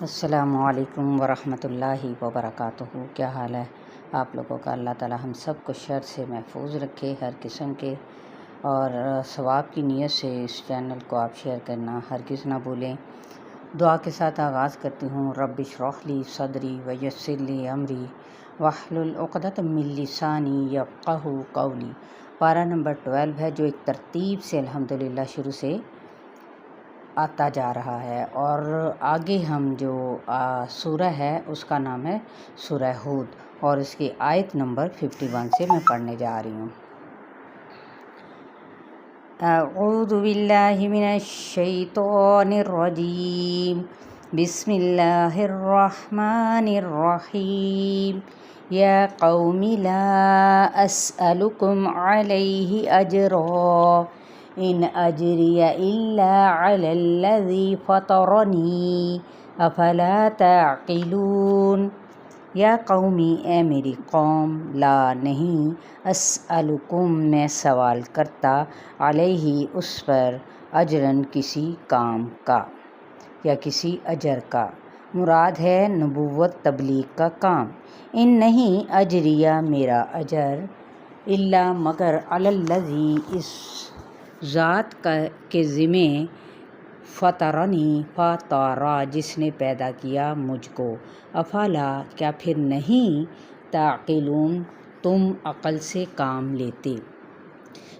السلام علیکم ورحمۃ اللہ وبرکاتہ۔ کیا حال ہے آپ لوگوں کا؟ اللہ تعالی ہم سب کو شر سے محفوظ رکھے ہر قسم کے، اور ثواب کی نیت سے اس چینل کو آپ شیئر کرنا ہرگز نہ بھولیں۔ دعا کے ساتھ آغاز کرتی ہوں۔ رب اشرح لی صدری ویسر لی امری واحلل عقدۃ من لسانی یفقہوا قولی۔ پارہ نمبر 12 ہے، جو ایک ترتیب سے الحمدللہ شروع سے آتا جا رہا ہے، اور آگے ہم جو سورہ ہے اس کا نام ہے سورہ ہود، اور اس کی آیت نمبر 51 سے میں پڑھنے جا رہی ہوں۔ اعوذ باللہ من الشیطان الرجیم، بسم اللہ الرحمن الرحیم۔ یا قوم لا اسألکم علیہ اجرا ان اجری الا علی الذی فطرنی افلا تعقلون۔ یا قومی، اے میری قوم، لا نہیں، اسألکم میں سوال کرتا، علیہ اس پر، اجرن کسی کام کا یا کسی اجر کا، مراد ہے نبوت تبلیغ کا کام۔ ان نہیں، اجریہ میرا اجر، الا مگر، علی الذی اس ذات کے ذمے، فطرنی فطارا جس نے پیدا کیا مجھ کو، افلا کیا پھر نہیں، تعقلون تم عقل سے کام لیتے۔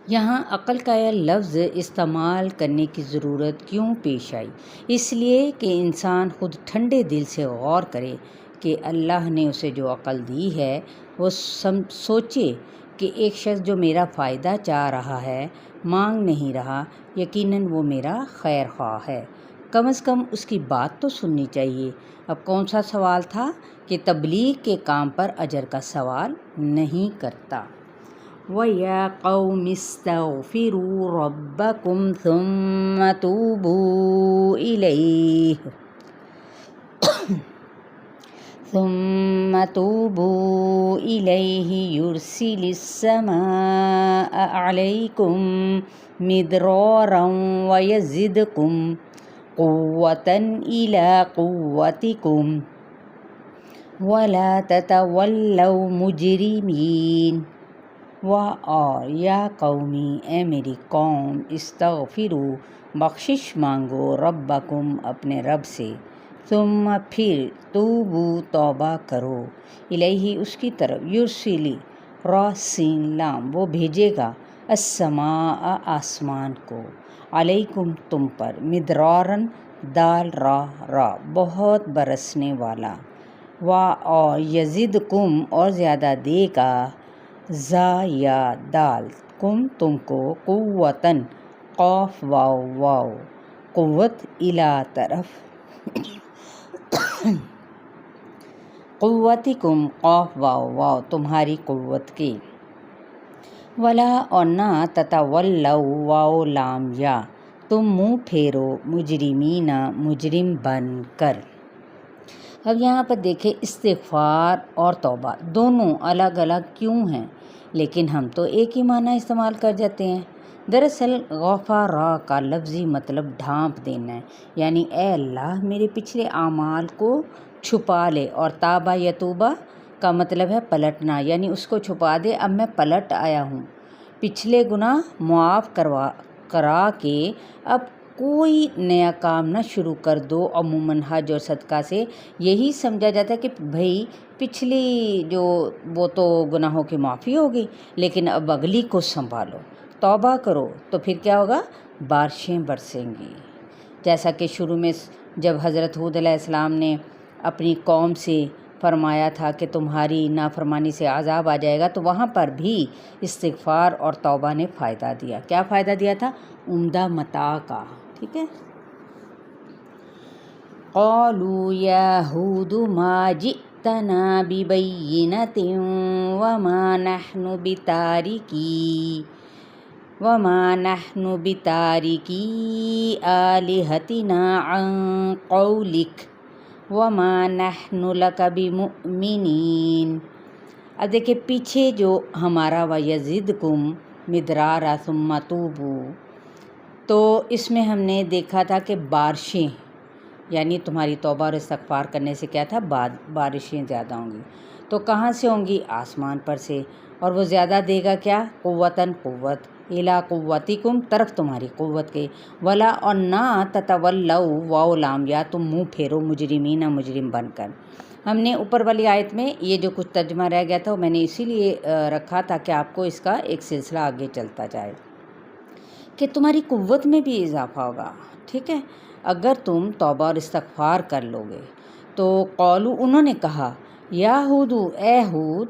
یہاں عقل کا یہ لفظ استعمال کرنے کی ضرورت کیوں پیش آئی؟ اس لیے کہ انسان خود ٹھنڈے دل سے غور کرے کہ اللہ نے اسے جو عقل دی ہے، وہ سوچے کہ ایک شخص جو میرا فائدہ چاہ رہا ہے، مانگ نہیں رہا، یقیناً وہ میرا خیر خواہ ہے، کم از کم اس کی بات تو سننی چاہیے۔ اب کون سا سوال تھا کہ تبلیغ کے کام پر اجر کا سوال نہیں کرتا۔ وَيَا قَوْمِ اسْتَغْفِرُوا رَبَّكُمْ ثُمَّ تُوبُوا إِلَيْهِ يُرْسِلِ السَّمَاءَ عَلَيْكُمْ مِدْرَارًا وَيَزِدْكُمْ قُوَّةً إِلَىٰ قُوَّتِكُمْ وَلَا تَتَوَلَّوْا مُجْرِمِينَ۔ اور یا قومی، اے میری قوم، استغفروا بخشش مانگو، ربکم اپنے رب سے، ثم پھر، توبو توبہ کرو، الیہ اس کی طرف، یرسلی را سین لام وہ بھیجے گا، السماء آسمان کو، علیکم تم پر، مدرارن دال را بہت برسنے والا، اور یزدکم اور زیادہ دے گا، زا یا دال، کم تم کو، قوتاً قاف واو قوت، الا طرف، قوتکم قاف واو تمہاری قوت کے، ولا اور نہ، تتولوا واو لام یا تم منہ پھیرو، مجرمین مجرم بن کر۔ اب یہاں پر دیکھیں، استغفار اور توبہ دونوں الگ الگ کیوں ہیں، لیکن ہم تو ایک ہی معنی استعمال کر جاتے ہیں۔ دراصل غفارا کا لفظی مطلب ڈھانپ دینا ہے، یعنی اے اللہ میرے پچھلے اعمال کو چھپا لے، اور تابہ یتوبہ کا مطلب ہے پلٹنا، یعنی اس کو چھپا دے، اب میں پلٹ آیا ہوں، پچھلے گناہ معاف کرا کے اب کوئی نیا کام نہ شروع کر دو۔ عموماً حج اور صدقہ سے یہی سمجھا جاتا ہے کہ بھئی پچھلی جو وہ تو گناہوں کی معافی ہوگی، لیکن اب اگلی کو سنبھالو، توبہ کرو، تو پھر کیا ہوگا؟ بارشیں برسیں گی۔ جیسا کہ شروع میں جب حضرت ہود علیہ السلام نے اپنی قوم سے فرمایا تھا کہ تمہاری نافرمانی سے عذاب آ جائے گا، تو وہاں پر بھی استغفار اور توبہ نے فائدہ دیا۔ کیا فائدہ دیا تھا؟ عمدہ متاع کا، ٹھیک ہے۔ قالوا یا ہود ما جئتنا ببینۃ وما نحن بتارکی آلہتنا عن قولک وما نحن لک بمؤمنین۔ اب دیکھیں پیچھے جو ہمارا وَيَزِدْكُمْ مِدْرَارًا ثُمَّ تُوبُوا، تو اس میں ہم نے دیکھا تھا کہ بارشیں یعنی تمہاری توبہ اور استغفار کرنے سے کیا تھا، بارشیں زیادہ ہوں گی۔ تو کہاں سے ہوں گی؟ آسمان پر سے، اور وہ زیادہ دے گا کیا؟ قوتاً قوت، الا قوتکم طرف تمہاری قوت کے، ولا اور نہ تتولوا واو لام یا تم منہ پھیرو مجرمین مجرم بن کر۔ ہم نے اوپر والی آیت میں یہ جو کچھ ترجمہ رہ گیا تھا وہ میں نے اسی لیے رکھا تاکہ آپ کو اس کا ایک سلسلہ آگے چلتا جائے کہ تمہاری قوت میں بھی اضافہ ہوگا، ٹھیک ہے، اگر تم توبہ اور استغفار کر لو گے۔ تو قولو انہوں نے کہا، یا ہودو اے ہود،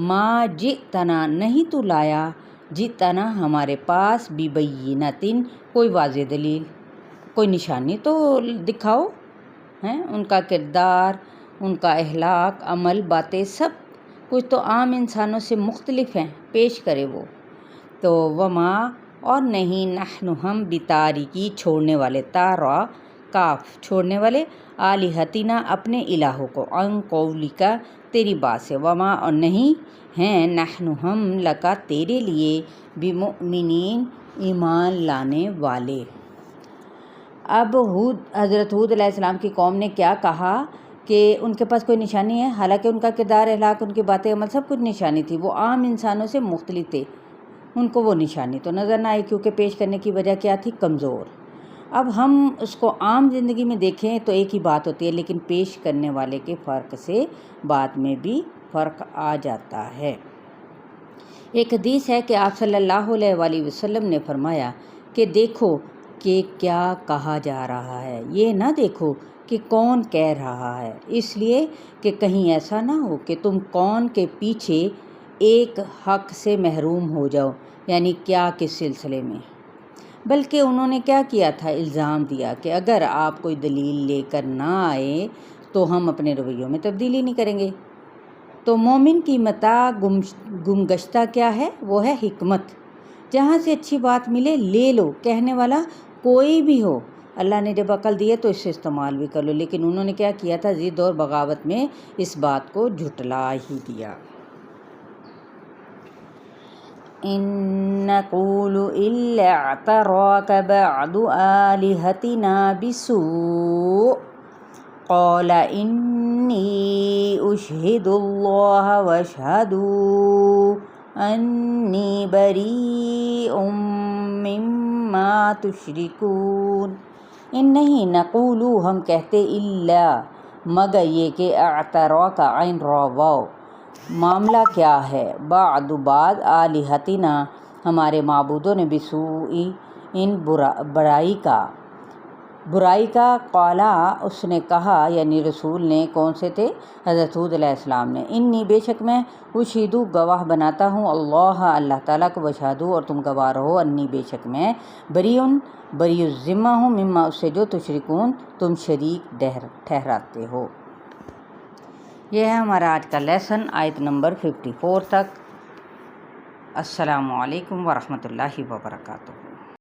ما جئتنا نہیں تو لایا، جئتنا ہمارے پاس ببینۃ کوئی واضح دلیل، کوئی نشانی تو دکھاؤ، ہیں ان کا کردار، ان کا اخلاق، عمل، باتیں سب کچھ تو عام انسانوں سے مختلف ہیں، پیش کرے وہ۔ تو وما اور نہیں نحن ہم بتارکی چھوڑنے والے، تارا کاف چھوڑنے والے، آلہتنا اپنے الہوں کو، عن قولکا تیری بات سے، وما اور نہیں ہیں نحن ہم لکا تیرے لیے، بمؤمنین ایمان لانے والے۔ اب حضرت ہود علیہ السلام کی قوم نے کیا کہا کہ ان کے پاس کوئی نشانی ہے، حالانکہ ان کا کردار، اخلاق، ان کی باتیں، عمل سب کچھ نشانی تھی، وہ عام انسانوں سے مختلف تھے، ان کو وہ نشانی تو نظر نہ آئی، کیونکہ پیش کرنے کی وجہ کیا تھی؟ کمزور۔ اب ہم اس کو عام زندگی میں دیکھیں تو ایک ہی بات ہوتی ہے، لیکن پیش کرنے والے کے فرق سے بات میں بھی فرق آ جاتا ہے۔ ایک حدیث ہے کہ آپ صلی اللہ علیہ وآلہ وسلم نے فرمایا کہ دیکھو کہ کیا کہا جا رہا ہے، یہ نہ دیکھو کہ کون کہہ رہا ہے، اس لیے کہ کہیں ایسا نہ ہو کہ تم کون کے پیچھے ایک حق سے محروم ہو جاؤ، یعنی کیا کس سلسلے میں۔ بلکہ انہوں نے کیا کیا تھا؟ الزام دیا کہ اگر آپ کوئی دلیل لے کر نہ آئے تو ہم اپنے رویوں میں تبدیلی نہیں کریں گے۔ تو مومن کی متاع گمگشتہ کیا ہے؟ وہ ہے حکمت، جہاں سے اچھی بات ملے لے لو، کہنے والا کوئی بھی ہو، اللہ نے جب عقل دی ہے تو اس سے استعمال بھی کر لو، لیکن انہوں نے کیا کیا تھا؟ ضد اور بغاوت میں اس بات کو جھٹلا ہی دیا۔ إن نقول إلا اعتراك بعض آلهتنا بسوء قال إني أشهد الله واشهدوا أني بريء مما تشركون۔ ان نہیں نقول ہم کہتے، الا مگر یہ کہ اعتراک عین را واو، معاملہ کیا ہے؟ بعد بعد آلہتنا ہمارے معبودوں نے، بسوء ان برائی کا، قالا اس نے کہا، یعنی رسول نے، کون سے تھے؟ حضرت ہود علیہ السلام نے، انی بے شک میں، اشہدو گواہ بناتا ہوں، اللہ تعالیٰ کو، وشہدو اور تم گواہ رہو، انی بے شک میں، بری الذمہ ہوں، مما اس سے جو تشرکون تم شریک ٹھہراتے ہو۔ یہ ہے ہمارا آج کا لیسن، آیت نمبر 54 تک۔ السلام علیکم ورحمۃ اللہ وبرکاتہ۔